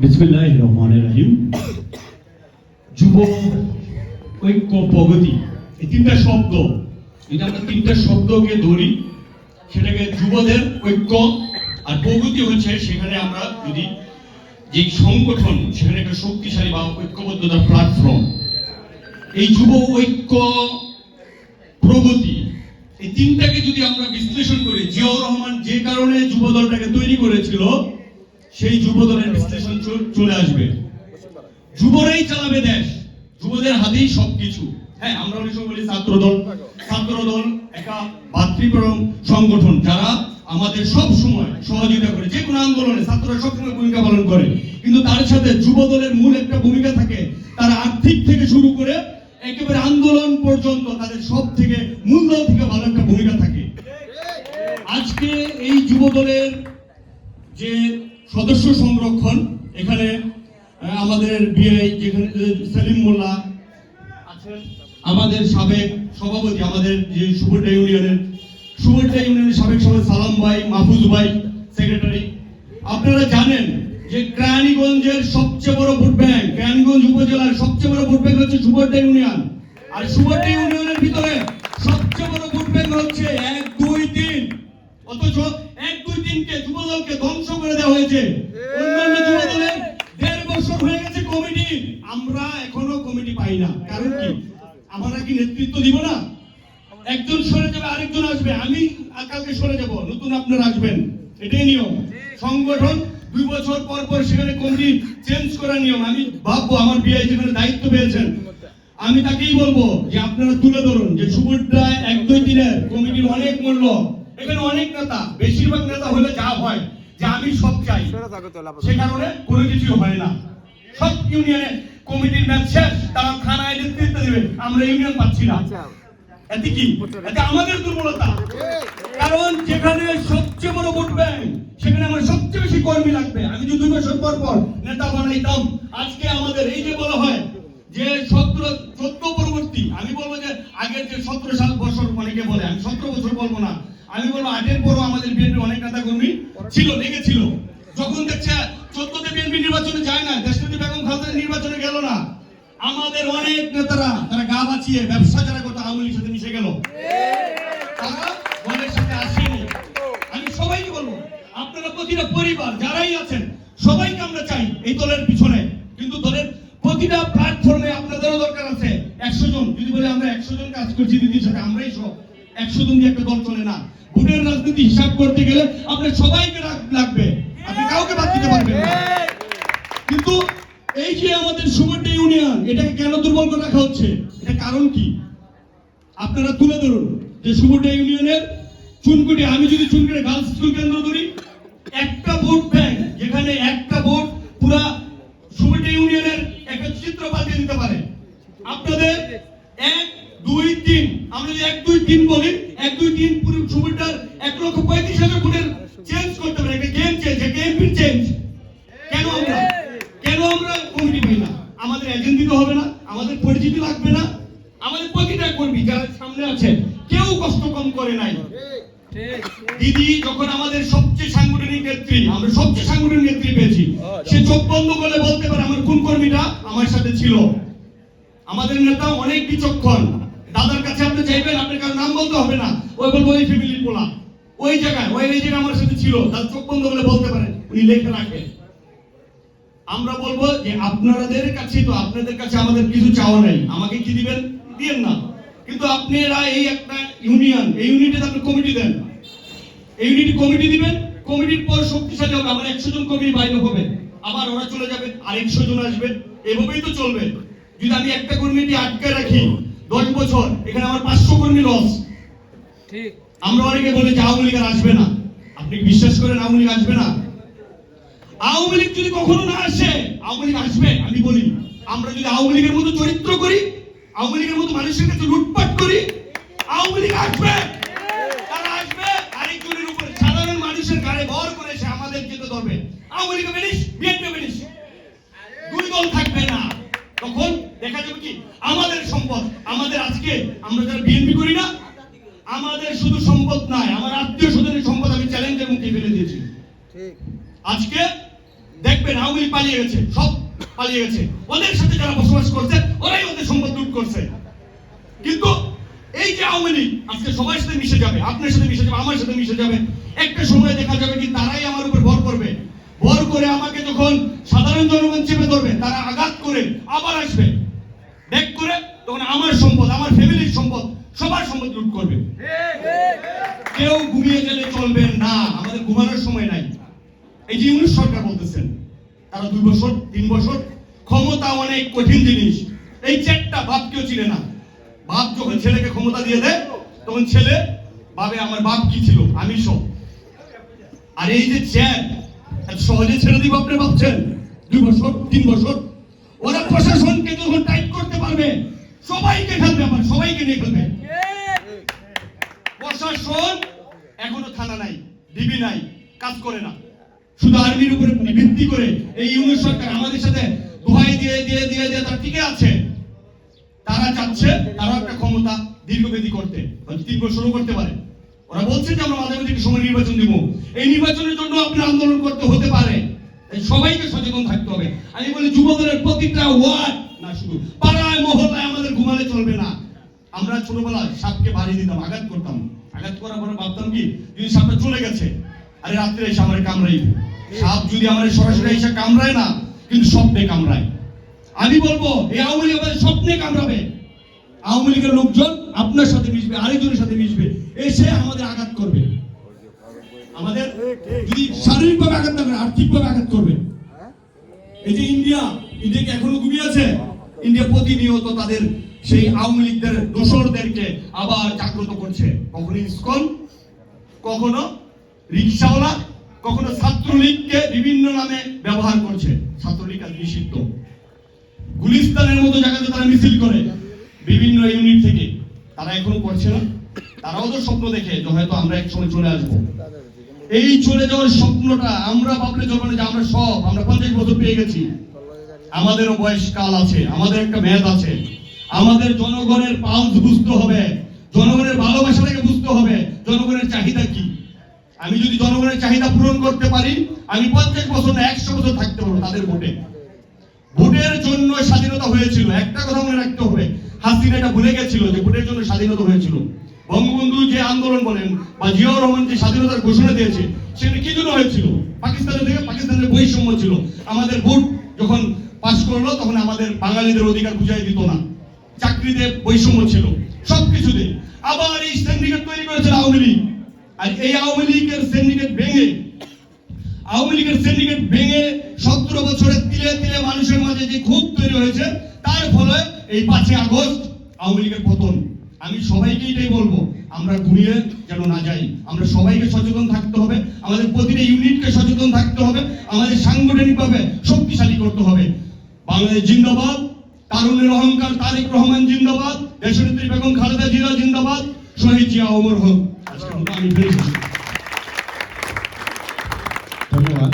বিসমিল্লাহির রহমানির রহিম। যুব ঐক্য প্রগতি, এই তিনটা শব্দ, যদি আমরা তিনটা শব্দকে ধরি, সেটাকে যুবদের ঐক্য আর প্রগতি হচ্ছে, সেখানে আমরা যদি যে সংগঠন, সেখানে একটা শক্তিশালী বা ঐক্যবদ্ধতার প্ল্যাটফর্ম। এই যুব ঐক্য প্রগতি, এই তিনটাকে যদি আমরা বিশ্লেষণ করি, জিয়াউর রহমান যে কারণে যুব দলটাকে তৈরি করেছিল, সেই যুব দলের বিশ্লেষণ চলে আসবে। যুবরাই চালাবে দেশ, যুবদের হাতেই সবকিছু। হ্যাঁ, আমরা অনেক সময় বলি ছাত্র দল একটা ভাতৃপ্রম সংগঠন, যারা আমাদের সব সময় সহযোগিতা করে, যে কোনো আন্দোলনে ছাত্ররা সবসময় ভূমিকা পালন করে। কিন্তু তার সাথে যুব দলের মূল একটা ভূমিকা থাকে, তারা আর্থিক থেকে শুরু করে একেবারে আন্দোলন পর্যন্ত তাদের সব থেকে মূলদল থেকে ভালো একটা ভূমিকা থাকে। আজকে এই যুব দলের যে সদস্য সংরক্ষণ, এখানে আমাদের বিআই যেখানে সেলিম মোল্লা আছেন, আমাদের সাবেক সভাপতি, আমাদের যে সুবর্ণা ইউনিয়নের সাবেক সভাপতি সালাম ভাই, মাহফুজ ভাই সেক্রেটারি। আপনারা জানেন যে কেরানীগঞ্জের সবচেয়ে বড় ভোট ব্যাংক, কেরানীগঞ্জ উপজেলার সবচেয়ে বড় ভোট ব্যাংক হচ্ছে সুবর্ণা ইউনিয়ন। আর সুবর্ণা ইউনিয়নের ভিতরে সবচেয়ে বড় ভোট ব্যাংক হচ্ছে 1, 2, 3। অথচ 1, 2, 3 কে যুবদলকে ধ্বংস করে দেওয়া হয়েছে। অন্যান্য যুবদলের 1.5 বছর হয়ে গেছে কমিটি, আমরা এখনো কমিটি পাই না। কারণ কি? আমরা কি নেতৃত্ব দিব না? একজন সরে যাবে, আরেকজন আসবে, আমি কালকে সরে যাব, নতুন আপনারা আসবেন, এটাই নিয়ম। সংগঠন 2 বছর পর পর সেখানে কমিটি চেঞ্জ করার নিয়ম। আমি ভাববো, আমার বিআই যেখানে দায়িত্ব পেয়েছেন, আমি তাকেই বলবো যে আপনারা তুলে ধরুন যে সুবর্ণায় 1, 2, 3 এর কমিটির অনেক মূল্য। এখানে অনেক নেতা, বেশিরভাগ নেতা হলে যা হয় যে আমি সব চাই, সে কারণে কোনো কিছু হয় না। সব ইউনিয়নে কমিটির ম্যাচ শেষ, তারা থানায় নেতৃত্ব দেবে, আমরা ইউনিয়ন পাচ্ছি না। এতে কি? এতে আমাদের দুর্বলতা। কারণ যেখানে সবচেয়ে বড় ভোট ব্যাংক, সেখানে আমার সবচেয়ে বেশি কর্মী লাগবে। আমি যদি 2 বছর পর পর নেতা বানাইতাম, আজকে আমাদের এই যে বলা হয় যে 14 পরবর্তী, আমি বলবো যে আগের যে 17 বছর অনেকে বলে, আমি 17 বছর বলবো না, আমি বলবো 8 পরও আমাদের বিএনপির অনেক নেতা কর্মী ছিল, লেগেছিল। যখন দেখছে 14তে বিএনপি নির্বাচনে যায় না, দেশনেত্রী বেগম খালেদা নির্বাচনে গেল না, আমাদের অনেক নেতারা তারা গা বাঁচিয়ে ব্যবসা যারা করতে আওয়ামী লীগের সাথে মিশে গেল, তারা দলের সাথে আসেনি। আমি সবাইকে বলবো, আপনারা প্রতিটা পরিবার যারাই আছেন, সবাইকে আমরা চাই এই দলের পিছনে। কিন্তু দলের প্রতিটা প্ল্যাটফর্মে আপনাদেরও দরকার আছে। 100 জন যদি বলে আমরা 100 জন কাজ করছি দিদির সাথে, আমরাই সব 100 জন দিয়ে একটা দল চলে না। ভোটের রাজনীতি হিসাব করতে গেলে আপনার সবাইকে লাগবে, আপনি কাউকে বাদ দিতে পারবেন না। কিন্তু এই যে আমাদের সুবর্ণা ইউনিয়ন, এটাকে কেন দুর্বল করে রাখা হচ্ছে, এটা কারণ কি? আপনারা তুলে ধরুন যে সুবর্ণা ইউনিয়নের চুনকুটি, আমি যদি চুনকুটি গার্লস স্কুল কেন্দ্র ধরি, একটা ভোট ব্যাংক, যেখানে একটা ভোট পুরা সুবর্ণা ইউনিয়নের একটা চিত্র পাল্টে দিতে পারে। আপনাদের 1, 2, 3, আমরা যদি 1, 2, 3 বলি, 1, 2, 3 পুরো সুবর্ণার 1,35,000 ভোটের চেঞ্জ করতে পারে, একটা গেম চেঞ্জ, একটা এমপি চেঞ্জ। কেন আমরা কমিটি পাই না? আমাদের এজেন্ট দিতে হবে না, আমাদের পরিচিতি লাগবে না, আমাদের প্রতিটা কর্মী যারা সামনে আছে কেউ কষ্ট কম করে নাই। দিদি যখন আমাদের সবচেয়ে সাংগঠনিক নেত্রী, আমরা সবচেয়ে সাংগঠনিক নেত্রী পেয়েছি, সে চোখ বন্ধ করে বলতে পারে আমার কোন কর্মীটা আমার সাথে ছিল। আমাদের নেতা অনেক বিচক্ষণ, দাদার কাছে আপনি চাইবেন, আপনার কারো নাম বলতে হবে না, ওই বলবো ওই ফ্যামিলির পোলা, ওই জায়গায় আমার সাথে ছিল, তার চোখ বন্ধ করে বলতে পারেন, উনি লেখে রাখে। আমরা বলবো যে আপনাদের কাছে তো, আপনাদের কাছে আমাদের কিছু চাওয়া নাই, আমাকে কি দিবেন দিয়েন না, কিন্তু আপনারা এই একটা ইউনিয়ন, এই ইউনিটে আপনি কমিটি দেন, এই ইউনিট কমিটি দিবেন, কমিটির পর শক্তিশালী হবে, আমার 100 জন কর্মী বাইরে হবে, আবার ওরা চলে যাবে, আর 100 জন আসবে, এভাবেই তো চলবে। যদি আমি একটা কর্মীকে আটকে রাখি 10 বছর, এখানে আমার 500 কর্মী লস। ঠিক, আমরা অনেকে বলি যে আওয়ামী লীগ আসবে না, আপনি বিশ্বাস করেন আওয়ামী লীগ আসবে না? আওয়ামী লীগ যদি কখনো না আসে, আওয়ামী লীগ আসবে? আমি বলি, আমরা যদি আওয়ামী লীগের মতো চরিত্র করি, আওয়ামী লীগের মতো মানুষের কাছে লুটপাট করি, আওয়ামী লীগ আসবে। তারা আসবে আরেকজনের উপরে, সাধারণ মানুষের ঘাড়ে ভর করে সে আমাদের যেতে ধরবে। Awami League berries, BNP berries, 2 দল থাকবে না। তখন দেখা যাবে কি আমাদের সম্পদ, আমাদের আজকে আমরা যারা বিএনপি করি না, আমাদের শুধু সম্পদ নয়, আমার আত্মীয় স্বজনের সম্পদ আমি চ্যালেঞ্জের মুখে ফেলে দিয়েছি। আজকে দেখবেন আওয়ামী লীগ পালিয়ে গেছে, সব পালিয়ে গেছে, ওদের সাথে যারা বসবাস করছে ওরাই ওদের সম্পদ লুট করছে। কিন্তু এই যে আওয়ামী লীগ আজকে সবার সাথে মিশে যাবে, আপনার সাথে মিশে যাবে, আমার সাথে মিশে যাবে, একটা সময় দেখা যাবে কি তারাই আমার উপর ভর করবে, ভর করে আমাকে যখন সাধারণ জনগণ চেপে ধরবে, তারা আঘাত করে আবার আসবে ব্যাক করে, তখন আমার সম্পদ, আমার ফ্যামিলির সম্পদ, সবার সম্পদ লুট করবে। কেউ ঘুমিয়ে গেলে চলবে না, আমাদের ঘুমানোর সময় নাই। এই যে ইউনিট সরকার বলতেছেন, তারা 2 বছর 3 বছর ক্ষমতা অনেক কঠিন জিনিস। এই চেটটা বাপ কেউ চিনে না। বাপ যখন ছেলেকে ক্ষমতা দিয়ে দেয় তখন ছেলে ভাবে আমার বাপ কি ছিল, আমি সব। আর এই যে চ্যাট এত সহজে ছেড়ে দিব আপনি ভাবছেন? 2 বছর 3 বছর ওরা প্রশাসনকে যখন টাইট করতে পারবে সবাইকে ফেলবে, আবার সবাইকে নিয়ে ফেলবে। প্রশাসন এখনো থানা নাই, ডিবি নাই, কাজ করে না, শুধু আর্মির উপরে ভিত্তি করে এই ইউনিট সরকার আমাদের সাথে দোহাই দিয়ে দিয়ে দিয়ে দিয়ে তার টিকে আছে। তারা চাচ্ছে তারা একটা ক্ষমতা দীর্ঘমেয়াদী করতে, 3 বছরও করতে পারে। ওরা বলছে যে আমরা মাঝে মাঝে একটু সময় নির্বাচন দিব, এই নির্বাচনের জন্য আপনার আন্দোলন করতে হতে পারে। সবাইকে সচেতন থাকতে হবে। আমি বলি যুবদলের প্রতিটা ওয়ার্ড না, শুধু পাড়ায় মহল্লায় আমাদের ঘুমালে চলবে না। আমরা ছোটবেলায় সাপকে বাড়ি দিতাম, আঘাত করতাম, আঘাত করার পরে ভাবতাম কি যদি সাপটা চলে গেছে, আরে রাত্রে এসে আমার কামড়াইবে। সাপ যদি আমার সরাসরি এসে কামড়ায় না, কিন্তু স্বপ্নে কামড়ায়। আমি বলবো এই আওয়ামী লীগ আমাদের স্বপ্নে কামড়াবে। আওয়ামী লীগের লোকজন আপনার সাথে মিশবে, আরেকজনের সাথে মিশবে, এসে আমাদের আঘাত করবে। আমাদের যদি শারীরিকভাবে আঘাত না করে আর্থিকভাবে আঘাত করবে। এই যে ইন্ডিয়াকে এখনো ঘুমিয়ে আছে। ইন্ডিয়া প্রতিনিয়ত তাদের সেই আওয়ামী লীগদের দোসরদেরকে আবার জাগ্রত করছে। কখনো ইসকন, কখনো রিক্সাওয়ালা, কখনো ছাত্রলীগকে বিভিন্ন নামে ব্যবহার করছে। ছাত্রলীগ আজ নিষিদ্ধ। গুলিস্তানের মতো জায়গাতে তারা মিছিল করে বিভিন্ন ইউনিট থেকে, তারা এখনো করছে না। তারাও তো স্বপ্ন দেখে যে হয়তো আমরা এক সময় চলে আসবো। এই চলে যাওয়ার স্বপ্নটা আমরা ভাবলে চলবে না যে আমরা 50 বছর পেয়ে গেছি। আমাদেরও বয়স কাল আছে, আমাদের একটা মেয়াদ আছে। আমাদের জনগণের পালস বুঝতে হবে, জনগণের ভালোবাসাটাকে বুঝতে হবে, জনগণের চাহিদা কি। আমি যদি জনগণের চাহিদা পূরণ করতে পারি, আমি 50 বছর না 100 বছর থাকতে পারবো তাদের ভোটে। ভোটের জন্য স্বাধীনতা হয়েছিল। একটা কথা মনে রাখতে হবে, হাসিনা এটা ভুলে গেছিল যে ভোটের জন্য স্বাধীনতা হয়েছিল। বঙ্গবন্ধু যে আন্দোলন বলেন বা জিয়াউর রহমান যে স্বাধীনতার ঘোষণা দিয়েছে, সেটা কি জন্য হয়েছিল? পাকিস্তানের বৈষম্য ছিল। আমাদের ভোট যখন পাস করলো তখন আমাদের বাঙালিদের অধিকার বুঝাই দিত না, চাকরিতে বৈষম্য ছিল, সবকিছুতে। আবার এই সিন্ডিকেট তৈরি করেছে আওয়ামী লীগ। আর এই আওয়ামী লীগের সিন্ডিকেট ভেঙে 17 বছরের তিলে তিলে মানুষের মাঝে যে ক্ষোভ তৈরি হয়েছে, তার ফলে এই 5 আগস্ট আওয়ামী লীগের পতন। আমি সবাইকে এটাই বলবো, আমরা ঘুরিয়ে যেন না যাই। আমরা সবাইকে সচেতন থাকতে হবে, আমাদের প্রতিটা ইউনিটকে সচেতন থাকতে হবে, আমাদের সাংগঠনিকভাবে শক্তিশালী করতে হবে। বাংলাদেশ জিন্দাবাদ, তারুণের অহংকার তারেক রহমান জিন্দাবাদ, দেশনেত্রী বেগম খালেদা জিয়া জিন্দাবাদ, শহীদ জিয়া অমর হোক। আজকের মতো আমি ধন্যবাদ।